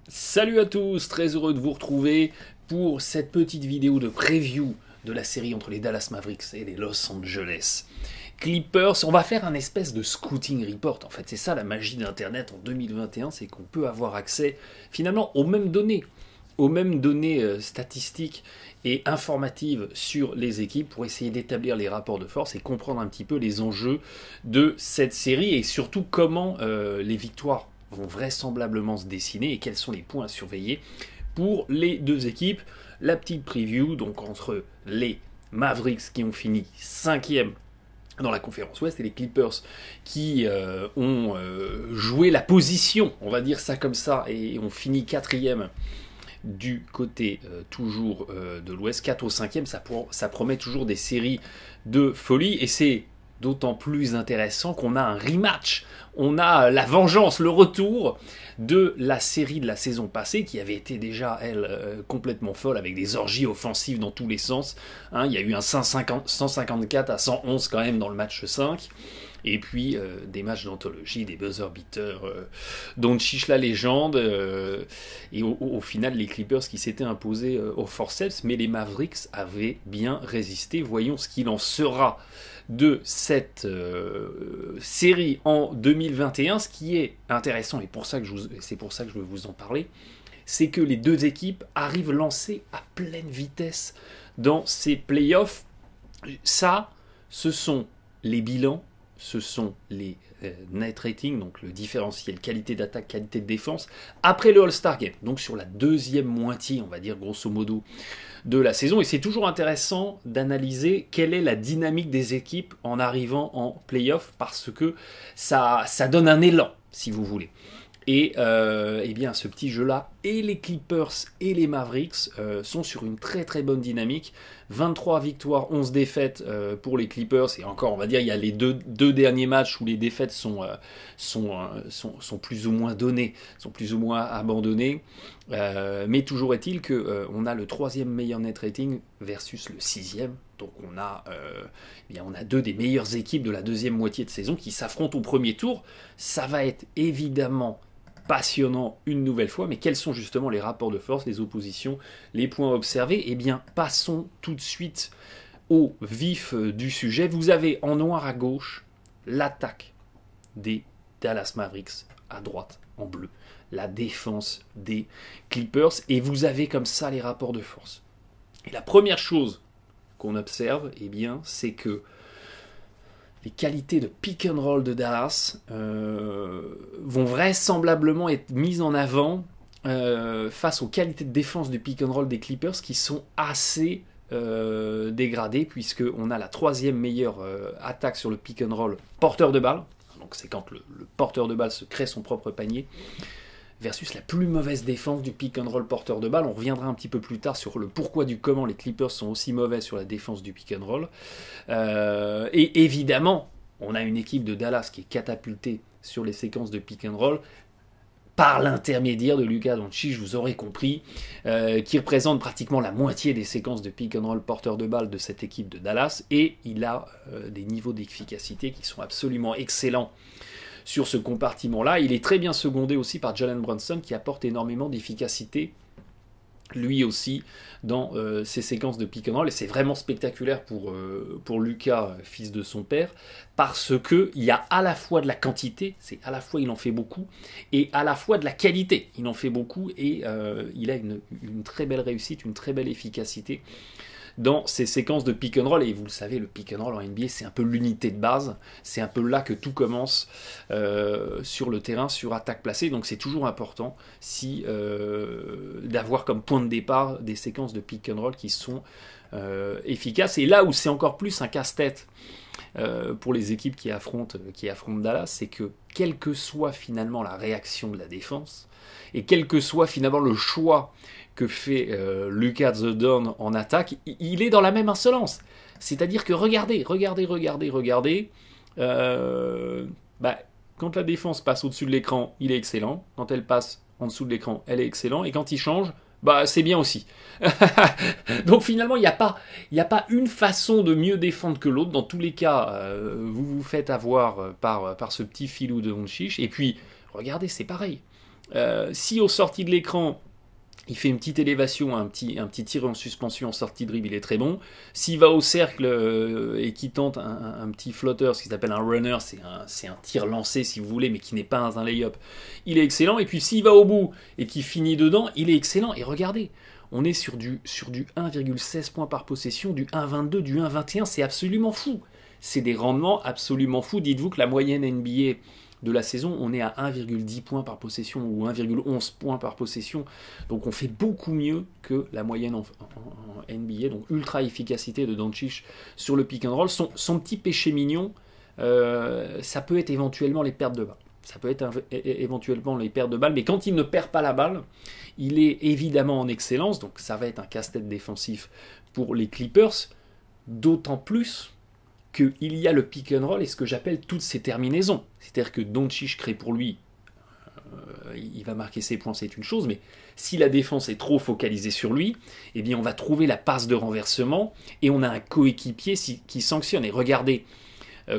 Salut à tous, très heureux de vous retrouver pour cette petite vidéo de preview de la série entre les Dallas Mavericks et les Los Angeles Clippers. On va faire un espèce de scouting report. En fait, c'est ça la magie d'Internet en 2021, c'est qu'on peut avoir accès finalement aux mêmes données statistiques et informatives sur les équipes pour essayer d'établir les rapports de force et comprendre un petit peu les enjeux de cette série et surtout comment les victoires vont vraisemblablement se dessiner et quels sont les points à surveiller pour les deux équipes. La petite preview, donc entre les Mavericks qui ont fini 5e dans la conférence Ouest et les Clippers qui ont joué la position, on va dire ça comme ça, et ont fini 4e du côté toujours de l'Ouest. 4 au 5e, ça promet toujours des séries de folie et c'est d'autant plus intéressant qu'on a un rematch. On a la vengeance, le retour de la série de la saison passée qui avait été déjà, elle, complètement folle avec des orgies offensives dans tous les sens. Il y a eu un 154 à 111 quand même dans le match 5. Et puis des matchs d'anthologie, des buzzer beaters, Doncic la légende, et au final les Clippers qui s'étaient imposés au forceps, mais les Mavericks avaient bien résisté. Voyons ce qu'il en sera de cette série en 2021. Ce qui est intéressant, et c'est pour ça que je veux vous en parler, c'est que les deux équipes arrivent lancées à pleine vitesse dans ces playoffs. Ça, ce sont les bilans, ce sont les net ratings, donc le différentiel qualité d'attaque, qualité de défense, après le All-Star Game, donc sur la deuxième moitié, on va dire grosso modo, de la saison. Et c'est toujours intéressant d'analyser quelle est la dynamique des équipes en arrivant en playoff, parce que ça donne un élan, si vous voulez. Et eh bien, ce petit jeu-là, et les Clippers et les Mavericks sont sur une très très bonne dynamique. 23 victoires, 11 défaites pour les Clippers. Et encore, on va dire, il y a les deux derniers matchs où les défaites sont plus ou moins données, sont plus ou moins abandonnées. Mais toujours est-il qu'on a le troisième meilleur net rating versus le sixième. Donc on a deux des meilleures équipes de la deuxième moitié de saison qui s'affrontent au premier tour. Ça va être évidemment passionnant une nouvelle fois, mais quels sont justement les rapports de force, les oppositions, les points observés? Eh bien, passons tout de suite au vif du sujet. Vous avez en noir à gauche l'attaque des Dallas Mavericks, à droite en bleu la défense des Clippers, et vous avez comme ça les rapports de force. Et la première chose qu'on observe, eh bien, c'est que les qualités de pick and roll de Dallas vont vraisemblablement être mises en avant face aux qualités de défense du pick and roll des Clippers qui sont assez dégradées, puisqu'on a la troisième meilleure attaque sur le pick and roll porteur de balle. Donc c'est quand le porteur de balle se crée son propre panier, versus la plus mauvaise défense du pick and roll porteur de balle. On reviendra un petit peu plus tard sur le pourquoi du comment les Clippers sont aussi mauvais sur la défense du pick and roll. Et évidemment, on a une équipe de Dallas qui est catapultée sur les séquences de pick and roll par l'intermédiaire de Luka Doncic, vous aurez compris, qui représente pratiquement la moitié des séquences de pick and roll porteur de balle de cette équipe de Dallas, et il a des niveaux d'efficacité qui sont absolument excellents sur ce compartiment-là. Il est très bien secondé aussi par Jalen Brunson qui apporte énormément d'efficacité lui aussi dans ses séquences de pick and roll, et c'est vraiment spectaculaire pour Luka, fils de son père, parce qu'il y a à la fois de la quantité, c'est à la fois il en fait beaucoup, et à la fois de la qualité, il en fait beaucoup, et il a une très belle réussite, une très belle efficacité dans ces séquences de pick and roll. Et vous le savez, le pick and roll en NBA, c'est un peu l'unité de base, c'est un peu là que tout commence sur le terrain, sur attaque placée. Donc c'est toujours important d'avoir comme point de départ des séquences de pick and roll qui sont efficaces. Et là où c'est encore plus un casse-tête pour les équipes qui affrontent Dallas, c'est que quelle que soit finalement la réaction de la défense, et quel que soit finalement le choix que fait Luka The Don en attaque, il est dans la même insolence. C'est-à-dire que regardez, quand la défense passe au-dessus de l'écran, il est excellent. Quand elle passe en dessous de l'écran, elle est excellente. Et quand il change, c'est bien aussi. Donc finalement, il n'y a pas une façon de mieux défendre que l'autre. Dans tous les cas, vous vous faites avoir par ce petit filou de Doncic. Et puis, regardez, c'est pareil. Si aux sorties de l'écran, il fait une petite élévation, un petit tir en suspension en sortie de dribble, il est très bon. S'il va au cercle et qu'il tente un petit flotteur, ce qui s'appelle un runner, c'est un tir lancé si vous voulez, mais qui n'est pas un lay-up, il est excellent. Et puis s'il va au bout et qu'il finit dedans, il est excellent. Et regardez, on est sur du 1,16 points par possession, du 1,22, du 1,21, c'est absolument fou. C'est des rendements absolument fous. Dites-vous que la moyenne NBA de la saison, on est à 1,10 points par possession ou 1,11 points par possession. Donc on fait beaucoup mieux que la moyenne en NBA. Donc ultra efficacité de Doncic sur le pick and roll. Son petit péché mignon, ça peut être éventuellement les pertes de balles. Ça peut être éventuellement les pertes de balles, mais quand il ne perd pas la balle, il est évidemment en excellence. Donc ça va être un casse-tête défensif pour les Clippers, d'autant plus qu'il y a le pick and roll et ce que j'appelle toutes ces terminaisons. C'est-à-dire que Doncic crée pour lui, il va marquer ses points, c'est une chose, mais si la défense est trop focalisée sur lui, eh bien on va trouver la passe de renversement et on a un coéquipier qui sanctionne. Et regardez,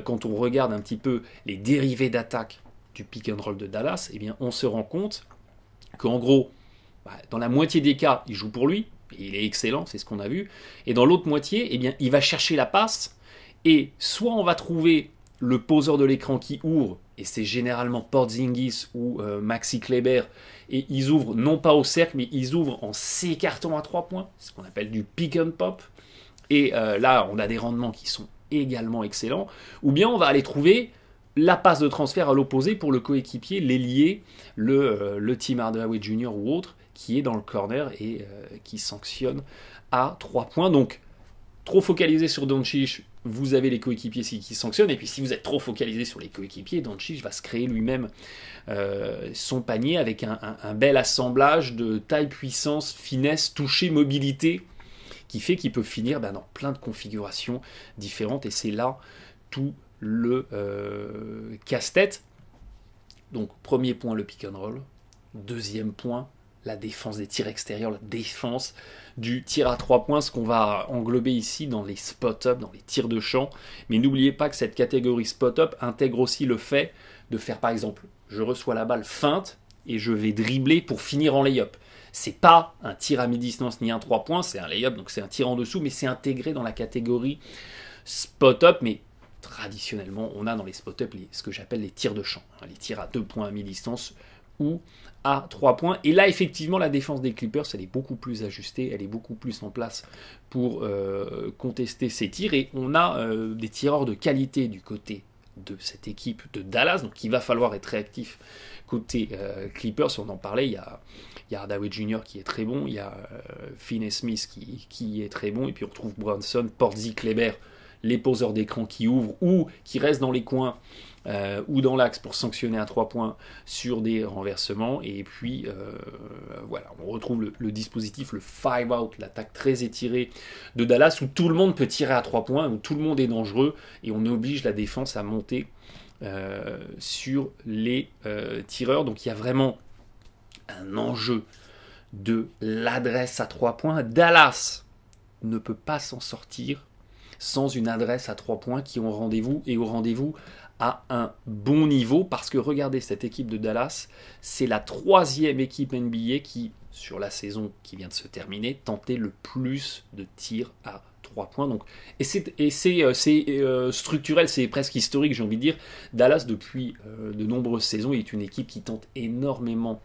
quand on regarde un petit peu les dérivés d'attaque du pick and roll de Dallas, eh bien on se rend compte qu'en gros, dans la moitié des cas, il joue pour lui, et il est excellent, c'est ce qu'on a vu, et dans l'autre moitié, eh bien il va chercher la passe. Et soit on va trouver le poseur de l'écran qui ouvre, et c'est généralement Porzingis ou Maxi Kleber, et ils ouvrent non pas au cercle, mais ils ouvrent en s'écartant à 3 points, ce qu'on appelle du pick and pop. Et là, on a des rendements qui sont également excellents. Ou bien on va aller trouver la passe de transfert à l'opposé pour le coéquipier, l'ailier, le Tim Hardaway Jr. ou autre, qui est dans le corner et qui sanctionne à 3 points. Donc, trop focalisé sur Doncic, vous avez les coéquipiers qui sanctionnent, et puis si vous êtes trop focalisé sur les coéquipiers, Doncic va se créer lui-même son panier avec un bel assemblage de taille, puissance, finesse, toucher, mobilité, qui fait qu'il peut finir dans plein de configurations différentes, et c'est là tout le casse-tête. Donc premier point, le pick and roll. Deuxième point, la défense des tirs extérieurs, la défense du tir à 3 points, ce qu'on va englober ici dans les spot-up, dans les tirs de champ. Mais n'oubliez pas que cette catégorie spot-up intègre aussi le fait de faire, par exemple, je reçois la balle feinte et je vais dribbler pour finir en lay-up. C'est pas un tir à mi-distance ni un 3 points, c'est un lay-up, donc c'est un tir en dessous, mais c'est intégré dans la catégorie spot-up. Mais traditionnellement, on a dans les spot-up ce que j'appelle les tirs de champ, les tirs à 2 points à mi-distance ou à 3 points. Et là, effectivement, la défense des Clippers, elle est beaucoup plus ajustée, elle est beaucoup plus en place pour contester ces tirs. Et on a des tireurs de qualité du côté de cette équipe de Dallas, donc il va falloir être réactif côté Clippers. On en parlait, il y a Hardaway Jr. qui est très bon, il y a Finney-Smith qui est très bon, et puis on retrouve Brunson, Porzi, Kleber, les poseurs d'écran qui ouvrent ou qui restent dans les coins ou dans l'axe pour sanctionner à 3 points sur des renversements. Et puis voilà, on retrouve le dispositif, le 5-out, l'attaque très étirée de Dallas, où tout le monde peut tirer à 3 points, où tout le monde est dangereux, et on oblige la défense à monter sur les tireurs. Donc il y a vraiment un enjeu de l'adresse à 3 points. Dallas ne peut pas s'en sortir sans une adresse à 3 points qui est au rendez-vous, et au rendez-vous à un bon niveau, parce que regardez, cette équipe de Dallas, c'est la 3e équipe NBA qui, sur la saison qui vient de se terminer, tentait le plus de tirs à 3 points. Donc, et c'est structurel, c'est presque historique, j'ai envie de dire. Dallas, depuis de nombreuses saisons, est une équipe qui tente énormément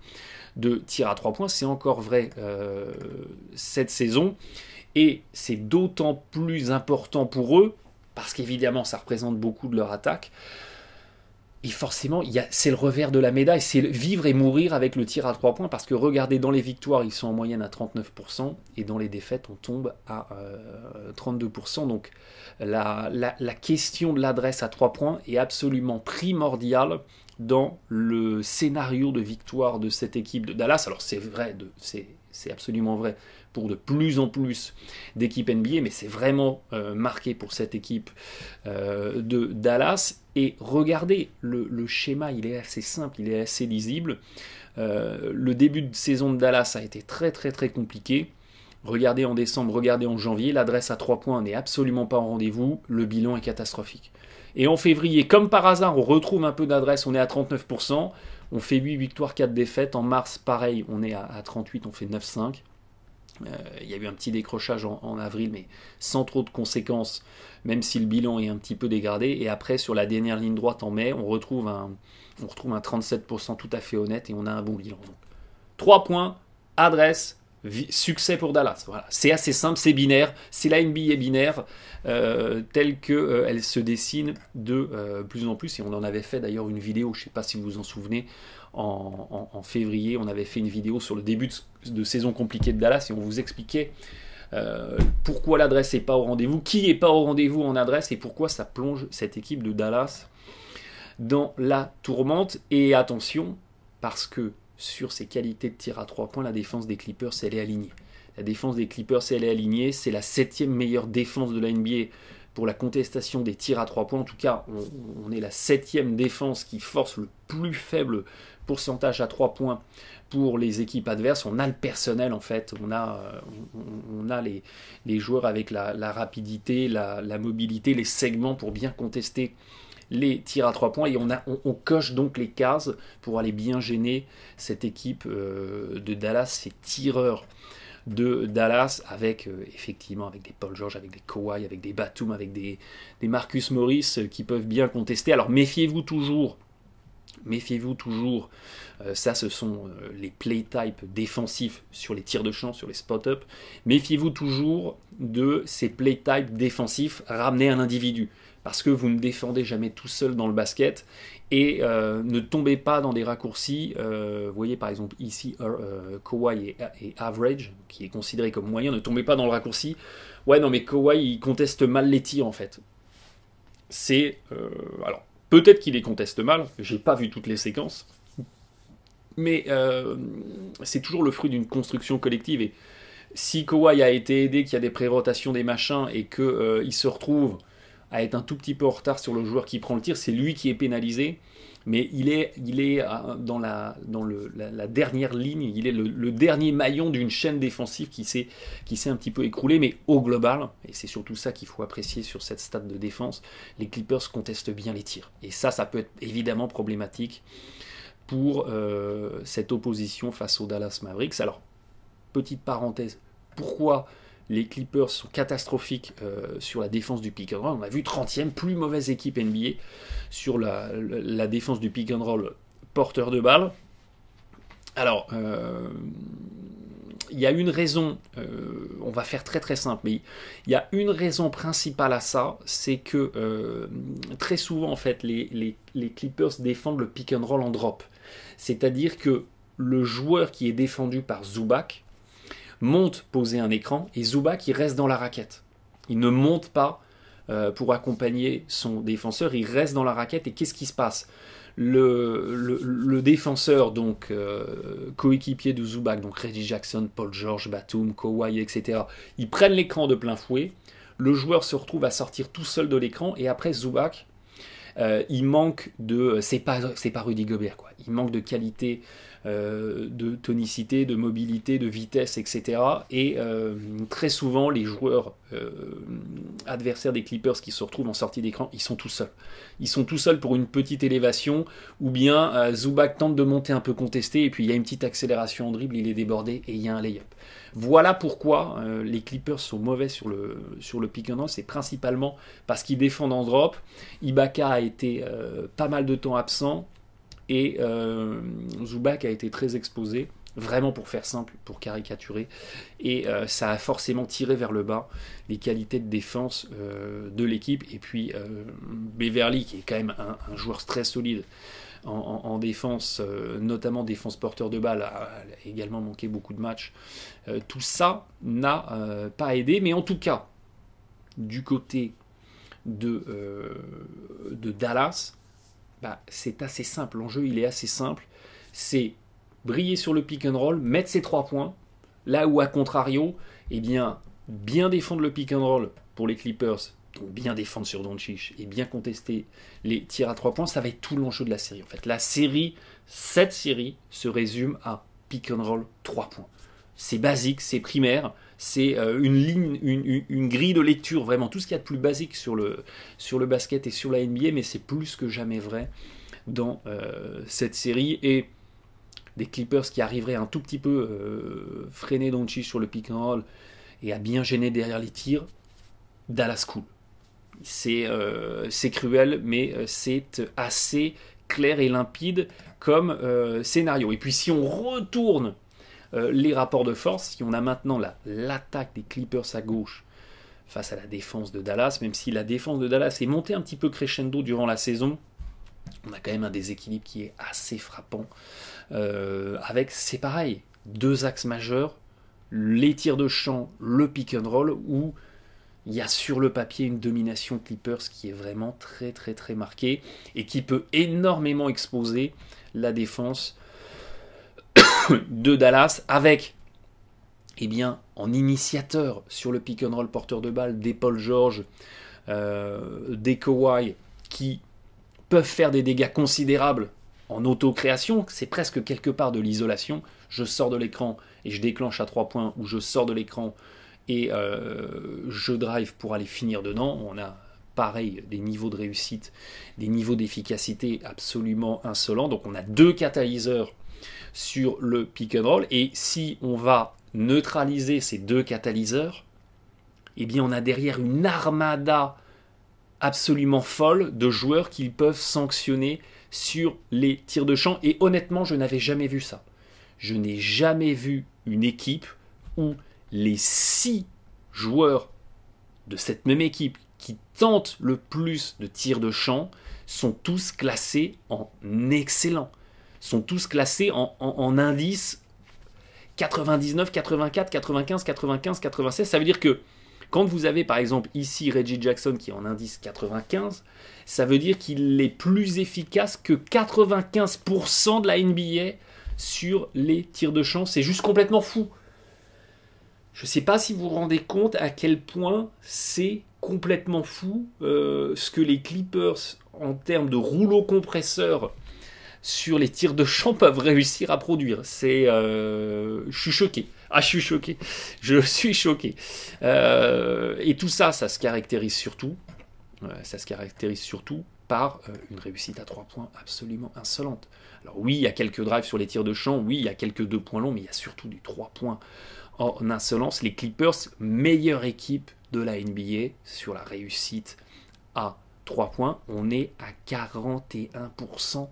de tirs à 3 points. C'est encore vrai cette saison. Et c'est d'autant plus important pour eux, parce qu'évidemment ça représente beaucoup de leur attaque. Et forcément, c'est le revers de la médaille, c'est vivre et mourir avec le tir à 3 points, parce que regardez, dans les victoires, ils sont en moyenne à 39%, et dans les défaites, on tombe à 32%. Donc la question de l'adresse à 3 points est absolument primordiale dans le scénario de victoire de cette équipe de Dallas. Alors c'est vrai, c'est absolument vrai pour de plus en plus d'équipes NBA, mais c'est vraiment marqué pour cette équipe de Dallas. Et regardez, le schéma, il est assez simple, il est assez lisible. Le début de saison de Dallas a été très très très compliqué. Regardez en décembre, regardez en janvier, l'adresse à 3 points n'est absolument pas au rendez-vous, le bilan est catastrophique. Et en février, comme par hasard, on retrouve un peu d'adresse, on est à 39%, On fait 8 victoires, 4 défaites. En mars, pareil, on est à 38, on fait 9-5. Il y a eu un petit décrochage en avril, mais sans trop de conséquences, même si le bilan est un petit peu dégradé. Et après, sur la dernière ligne droite en mai, on retrouve un 37% tout à fait honnête et on a un bon bilan. Donc, 3 points, adresse, succès pour Dallas. Voilà. C'est assez simple, c'est binaire, c'est la NBA binaire telle qu'elle se dessine de plus en plus. Et on en avait fait d'ailleurs une vidéo, je ne sais pas si vous vous en souvenez, en février, on avait fait une vidéo sur le début de saison compliquée de Dallas et on vous expliquait pourquoi l'adresse n'est pas au rendez-vous, qui n'est pas au rendez-vous en adresse et pourquoi ça plonge cette équipe de Dallas dans la tourmente. Et attention, parce que sur ses qualités de tir à 3 points, la défense des Clippers, elle est alignée. La défense des Clippers, elle est alignée. C'est la 7e meilleure défense de la NBA pour la contestation des tirs à 3 points. En tout cas, on est la 7e défense qui force le plus faible pourcentage à 3 points pour les équipes adverses. On a le personnel, en fait. On a les joueurs avec la rapidité, la mobilité, les segments pour bien contester les tirs à 3 points et on coche donc les cases pour aller bien gêner cette équipe de Dallas, ces tireurs de Dallas avec effectivement avec des Paul George, avec des Kawhi, avec des Batum, avec des Marcus Morris qui peuvent bien contester. Alors méfiez-vous toujours, ça ce sont les play types défensifs sur les tirs de champ, sur les spot-up. Méfiez-vous toujours de ces play types défensifs ramenés à un individu. Parce que vous ne défendez jamais tout seul dans le basket et ne tombez pas dans des raccourcis. Vous voyez par exemple ici Kawhi et average, qui est considéré comme moyen. Ne tombez pas dans le raccourci. Ouais, non, mais Kawhi il conteste mal les tirs en fait. C'est alors peut-être qu'il les conteste mal. J'ai pas vu toutes les séquences, mais c'est toujours le fruit d'une construction collective. Et si Kawhi a été aidé, qu'il y a des pré-rotations, des machins, et qu'il se retrouve à être un tout petit peu en retard sur le joueur qui prend le tir, c'est lui qui est pénalisé, mais il est dans la dernière ligne, il est le dernier maillon d'une chaîne défensive qui s'est un petit peu écroulée, mais au global, et c'est surtout ça qu'il faut apprécier sur cette stat de défense, les Clippers contestent bien les tirs, et ça peut être évidemment problématique pour cette opposition face aux Dallas Mavericks. Alors, petite parenthèse, pourquoi les Clippers sont catastrophiques sur la défense du pick and roll? On a vu 30e, plus mauvaise équipe NBA sur la défense du pick and roll porteur de balle. Alors, il y a une raison, on va faire très très simple, mais il y a une raison principale à ça, c'est que très souvent en fait les Clippers défendent le pick and roll en drop. C'est-à-dire que le joueur qui est défendu par Zubac monte poser un écran et Zubac il reste dans la raquette. Il ne monte pas pour accompagner son défenseur, il reste dans la raquette. Et qu'est-ce qui se passe? Le défenseur, donc coéquipier de Zubac, donc Reggie Jackson, Paul George, Batum, Kawhi, etc., ils prennent l'écran de plein fouet. Le joueur se retrouve à sortir tout seul de l'écran et après Zubac, il manque de... C'est pas Rudy Gobert, quoi. Il manque de qualité, de tonicité, de mobilité, de vitesse, etc. Et très souvent, les joueurs adversaires des Clippers qui se retrouvent en sortie d'écran, ils sont tout seuls. Ils sont tout seuls pour une petite élévation, ou bien Zubac tente de monter un peu contesté, et puis il y a une petite accélération en dribble, il est débordé, et il y a un lay-up. Voilà pourquoi les Clippers sont mauvais sur le pick and roll, c'est principalement parce qu'ils défendent en drop. Ibaka a été pas mal de temps absent, et Zubac a été très exposé, vraiment pour faire simple, pour caricaturer, et ça a forcément tiré vers le bas les qualités de défense de l'équipe. Et puis Beverly, qui est quand même un joueur très solide en défense, notamment défense porteur de balle, a également manqué beaucoup de matchs. Tout ça n'a pas aidé, mais en tout cas, du côté de Dallas, c'est assez simple. L'enjeu, il est assez simple. C'est briller sur le pick and roll, mettre ses 3 points, là où, à contrario, bien défendre le pick and roll pour les Clippers, donc bien défendre sur Doncic et bien contester les tirs à 3 points, ça va être tout l'enjeu de la série. En fait, cette série se résume à pick and roll 3 points. C'est basique, c'est primaire, c'est une ligne, une grille de lecture, vraiment tout ce qu'il y a de plus basique sur le basket et sur la NBA, mais c'est plus que jamais vrai dans cette série, et des Clippers qui arriveraient un tout petit peu freiner Doncic sur le pick and roll et à bien gêner derrière les tirs. Dallas cool. C'est cruel, mais c'est assez clair et limpide comme scénario. Et puis si on retourne les rapports de force, si on a maintenant l'attaque des Clippers à gauche face à la défense de Dallas, même si la défense de Dallas est montée un petit peu crescendo durant la saison, on a quand même un déséquilibre qui est assez frappant. Avec, c'est pareil, deux axes majeurs, les tirs de champ, le pick and roll, où il y a sur le papier une domination Clippers qui est vraiment très très très marquée et qui peut énormément exposer la défense de Dallas, avec, eh bien, en initiateur sur le pick and roll porteur de balle, des Paul George, des Kawhi, qui peuvent faire des dégâts considérables en auto-création. C'est presque quelque part de l'isolation. Je sors de l'écran et je déclenche à 3 points, ou je sors de l'écran et je drive pour aller finir dedans. On a pareil des niveaux de réussite, des niveaux d'efficacité absolument insolents. Donc on a deux catalyseurs sur le pick and roll, et si on va neutraliser ces deux catalyseurs, eh bien on a derrière une armada absolument folle de joueurs qui peuvent sanctionner sur les tirs de champ. Et honnêtement, je n'avais jamais vu ça. Je n'ai jamais vu une équipe où les 6 joueurs de cette même équipe qui tentent le plus de tirs de champ sont tous classés en excellent. Sont tous classés en indice 99, 84, 95, 95, 96. Ça veut dire que quand vous avez par exemple ici Reggie Jackson qui est en indice 95, ça veut dire qu'il est plus efficace que 95% de la NBA sur les tirs de champ. C'est juste complètement fou. Je ne sais pas si vous vous rendez compte à quel point c'est complètement fou ce que les Clippers, en termes de rouleau compresseur sur les tirs de champ, peuvent réussir à produire. Je suis choqué. Je suis choqué. Et tout ça, ça se caractérise surtout par une réussite à 3 points absolument insolente. Alors oui, il y a quelques drives sur les tirs de champ, oui, il y a quelques 2 points longs, mais il y a surtout du 3 points en insolence. Les Clippers, meilleure équipe de la NBA sur la réussite à 3 points. On est à 41%.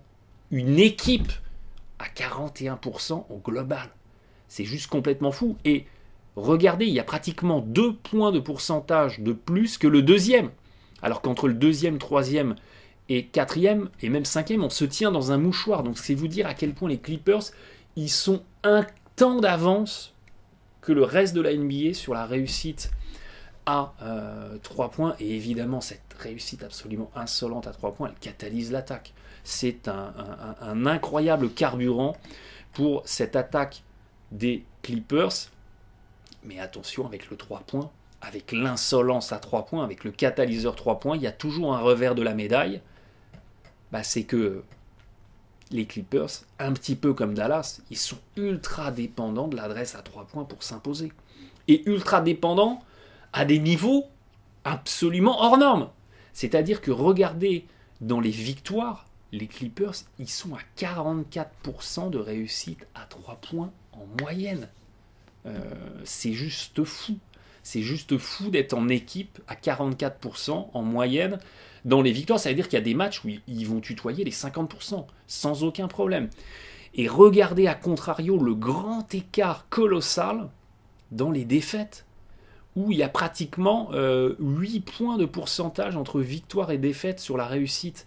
Une équipe à 41% au global. C'est juste complètement fou. Et regardez, il y a pratiquement 2 points de pourcentage de plus que le deuxième. Alors qu'entre le deuxième, troisième et quatrième, et même cinquième, on se tient dans un mouchoir. Donc c'est vous dire à quel point les Clippers, ils sont un temps d'avance que le reste de la NBA sur la réussite à 3 points. Et évidemment, cette réussite absolument insolente à 3 points, elle catalyse l'attaque. C'est un incroyable carburant pour cette attaque des Clippers. Mais attention, avec le 3 points, avec l'insolence à 3 points, avec le catalyseur 3 points, il y a toujours un revers de la médaille. C'est que les Clippers, un petit peu comme Dallas, ils sont ultra dépendants de l'adresse à 3 points pour s'imposer. Et ultra dépendants à des niveaux absolument hors normes. C'est-à-dire que regardez, dans les victoires, les Clippers, ils sont à 44% de réussite à 3 points en moyenne. C'est juste fou. C'est juste fou d'être en équipe à 44% en moyenne dans les victoires. Ça veut dire qu'il y a des matchs où ils vont tutoyer les 50%, sans aucun problème. Et regardez à contrario le grand écart colossal dans les défaites, où il y a pratiquement 8 points de pourcentage entre victoire et défaite sur la réussite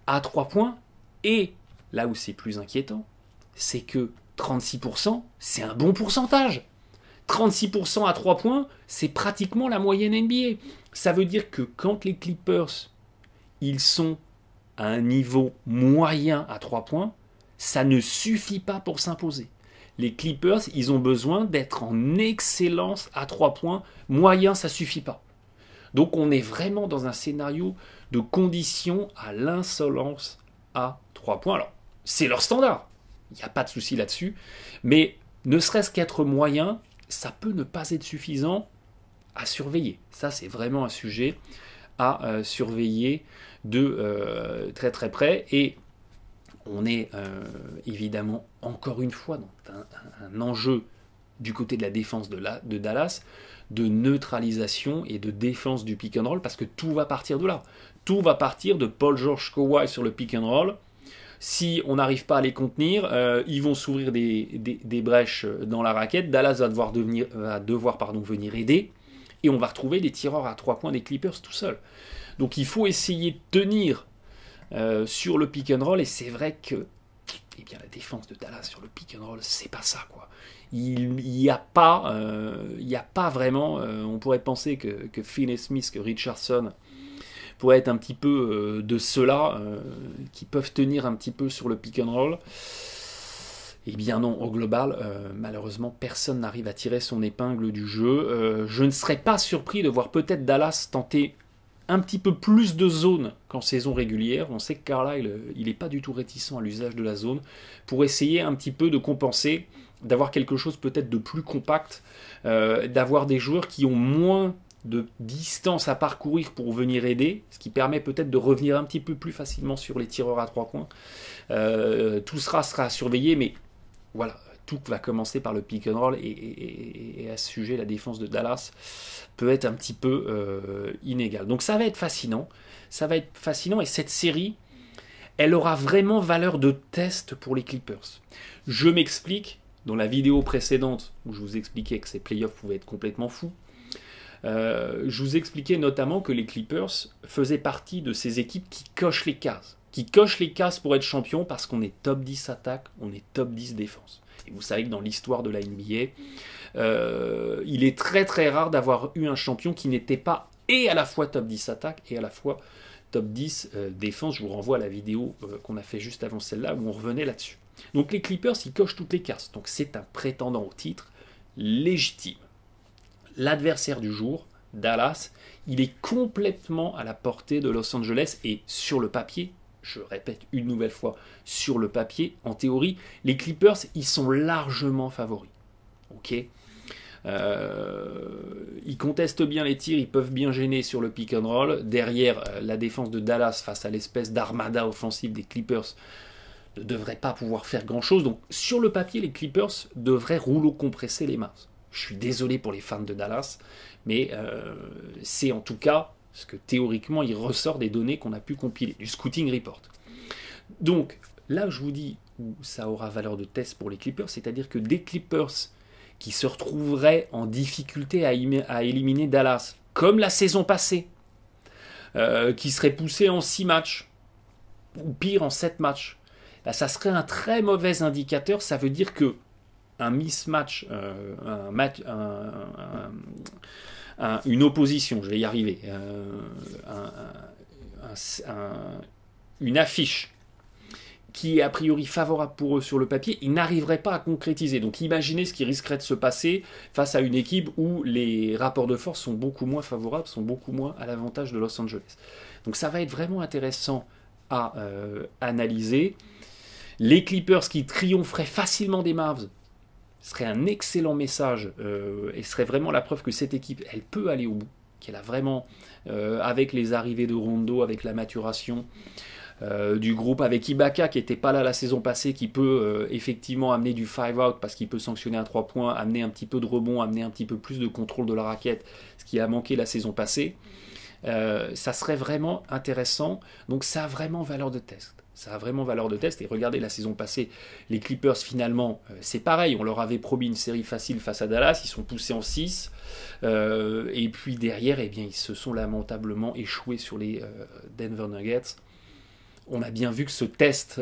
à 3 points. Et là où c'est plus inquiétant, c'est que 36%, c'est un bon pourcentage. 36% à 3 points, c'est pratiquement la moyenne NBA. Ça veut dire que quand les Clippers, ils sont à un niveau moyen à 3 points, ça ne suffit pas pour s'imposer. Les Clippers, ils ont besoin d'être en excellence à 3 points. Moyen, ça ne suffit pas. Donc on est vraiment dans un scénario de conditions à l'insolence à 3 points. Alors, c'est leur standard. Il n'y a pas de souci là-dessus. Mais ne serait-ce qu'être moyen, ça peut ne pas être suffisant à surveiller. Ça, c'est vraiment un sujet à surveiller de très très près. Et On est évidemment, encore une fois, dans un enjeu du côté de la défense de Dallas, de neutralisation et de défense du pick and roll, parce que tout va partir de là. Tout va partir de Paul George Kawhi sur le pick and roll. Si on n'arrive pas à les contenir, ils vont s'ouvrir des brèches dans la raquette. Dallas va devoir venir aider. Et on va retrouver des tireurs à 3 points des Clippers tout seul. Donc il faut essayer de tenir sur le pick and roll. Et c'est vrai que la défense de Dallas sur le pick and roll, c'est pas ça, quoi. Il n'y a pas vraiment... on pourrait penser que Finney-Smith, que Richardson pourrait être un petit peu de ceux-là qui peuvent tenir un petit peu sur le pick and roll. Eh bien non, au global, malheureusement, personne n'arrive à tirer son épingle du jeu. Je ne serais pas surpris de voir peut-être Dallas tenter un petit peu plus de zone qu'en saison régulière. On sait que Carlisle, il n'est pas du tout réticent à l'usage de la zone, pour essayer un petit peu de compenser, d'avoir quelque chose peut-être de plus compact, d'avoir des joueurs qui ont moins de distance à parcourir pour venir aider, ce qui permet peut-être de revenir un petit peu plus facilement sur les tireurs à 3 points. Tout sera à surveiller, mais voilà, tout va commencer par le pick and roll, et à ce sujet, la défense de Dallas peut être un petit peu inégale. Donc ça va être fascinant, et cette série, elle aura vraiment valeur de test pour les Clippers. Je m'explique, dans la vidéo précédente, où je vous expliquais que ces playoffs pouvaient être complètement fous, je vous expliquais notamment que les Clippers faisaient partie de ces équipes qui cochent les cases pour être champion, parce qu'on est top 10 attaque, on est top 10 défense. Et vous savez que dans l'histoire de la NBA, il est très très rare d'avoir eu un champion qui n'était pas et à la fois top 10 attaque et à la fois top 10 défense. Je vous renvoie à la vidéo qu'on a fait juste avant celle-là, où on revenait là-dessus. Donc les Clippers, ils cochent toutes les cases. Donc c'est un prétendant au titre légitime. L'adversaire du jour, Dallas, il est complètement à la portée de Los Angeles, et sur le papier, je répète une nouvelle fois, sur le papier, en théorie, les Clippers, ils sont largement favoris. Ok, ils contestent bien les tirs, ils peuvent bien gêner sur le pick and roll. Derrière, la défense de Dallas face à l'espèce d'armada offensive des Clippers ne devrait pas pouvoir faire grand-chose. Donc sur le papier, les Clippers devraient rouleau compressé les Mavs. Je suis désolé pour les fans de Dallas, mais c'est en tout cas ce que théoriquement il ressort des données qu'on a pu compiler, du scouting report. Donc là, je vous dis où ça aura valeur de test pour les Clippers, c'est-à-dire que des Clippers qui se retrouveraient en difficulté à éliminer Dallas, comme la saison passée, qui seraient poussés en 6 matchs, ou pire en 7 matchs, bah, ça serait un très mauvais indicateur. Ça veut dire que un mismatch, une opposition, je vais y arriver, une affiche qui est a priori favorable pour eux sur le papier, ils n'arriveraient pas à concrétiser. Donc imaginez ce qui risquerait de se passer face à une équipe où les rapports de force sont beaucoup moins favorables, sont beaucoup moins à l'avantage de Los Angeles. Donc ça va être vraiment intéressant à analyser. Les Clippers qui triompheraient facilement des Mavs serait un excellent message et serait vraiment la preuve que cette équipe, elle peut aller au bout, qu'elle a vraiment, avec les arrivées de Rondo, avec la maturation du groupe, avec Ibaka qui n'était pas là la saison passée, qui peut effectivement amener du 5-out parce qu'il peut sanctionner un 3 points, amener un petit peu de rebond, amener un petit peu plus de contrôle de la raquette, ce qui a manqué la saison passée. Ça serait vraiment intéressant, donc ça a vraiment valeur de test. Ça a vraiment valeur de test. Et regardez, la saison passée, les Clippers, finalement, c'est pareil. On leur avait promis une série facile face à Dallas. Ils sont poussés en 6. Et puis derrière, eh bien, ils se sont lamentablement échoués sur les Denver Nuggets. On a bien vu que ce test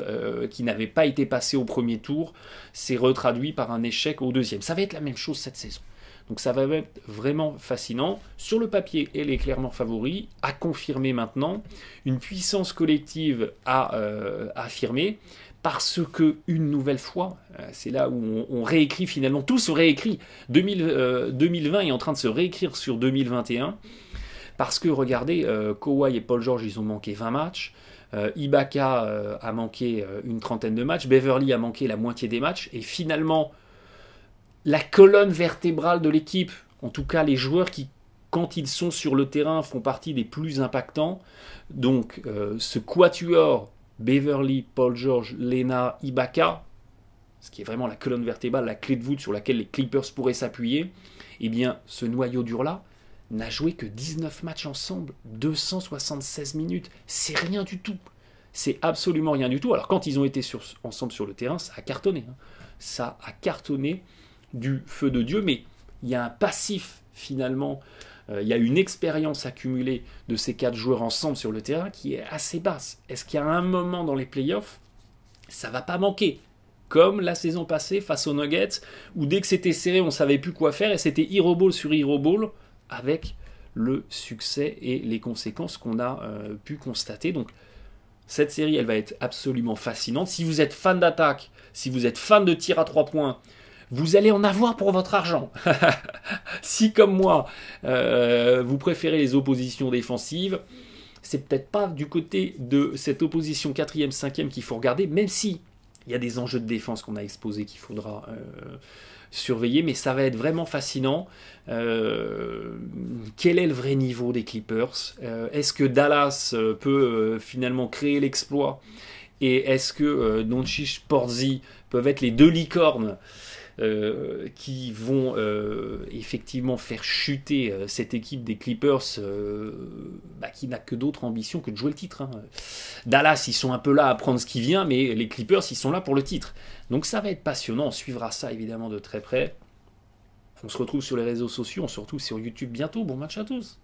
qui n'avait pas été passé au premier tour s'est retraduit par un échec au deuxième. Ça va être la même chose cette saison. Donc ça va être vraiment fascinant. Sur le papier, elle est clairement favori, à confirmer maintenant. Une puissance collective à affirmer, parce que, une nouvelle fois, c'est là où on réécrit finalement, tout se réécrit. 2020 est en train de se réécrire sur 2021, parce que regardez, Kawhi et Paul George, ils ont manqué 20 matchs. Ibaka a manqué une trentaine de matchs. Beverly a manqué la moitié des matchs. Et finalement, la colonne vertébrale de l'équipe, en tout cas les joueurs qui, quand ils sont sur le terrain, font partie des plus impactants. Donc ce quatuor Beverly, Paul George, Lena, Ibaka, ce qui est vraiment la colonne vertébrale, la clé de voûte sur laquelle les Clippers pourraient s'appuyer, eh bien, ce noyau dur-là n'a joué que 19 matchs ensemble, 276 minutes. C'est rien du tout. C'est absolument rien du tout. Alors, quand ils ont été ensemble sur le terrain, ça a cartonné. Hein. Ça a cartonné du feu de Dieu, mais il y a un passif, finalement. Il y a une expérience accumulée de ces 4 joueurs ensemble sur le terrain qui est assez basse. Est-ce qu'il y a un moment dans les playoffs, ça va pas manquer? Comme la saison passée face aux Nuggets, où dès que c'était serré, on ne savait plus quoi faire, et c'était hero ball sur hero ball, avec le succès et les conséquences qu'on a pu constater. Donc, cette série, elle va être absolument fascinante. Si vous êtes fan d'attaque, si vous êtes fan de tir à 3 points, vous allez en avoir pour votre argent. Si, comme moi, vous préférez les oppositions défensives, c'est peut-être pas du côté de cette opposition 4e, 5e qu'il faut regarder, même si il y a des enjeux de défense qu'on a exposés qu'il faudra surveiller, mais ça va être vraiment fascinant. Quel est le vrai niveau des Clippers? Est-ce que Dallas peut finalement créer l'exploit? Et est-ce que Doncic, Porzi peuvent être les 2 licornes qui vont effectivement faire chuter cette équipe des Clippers qui n'a que d'autres ambitions que de jouer le titre. Hein. Dallas, ils sont un peu là à prendre ce qui vient, mais les Clippers, ils sont là pour le titre. Donc ça va être passionnant, on suivra ça évidemment de très près. On se retrouve sur les réseaux sociaux, on se retrouve sur YouTube bientôt. Bon match à tous.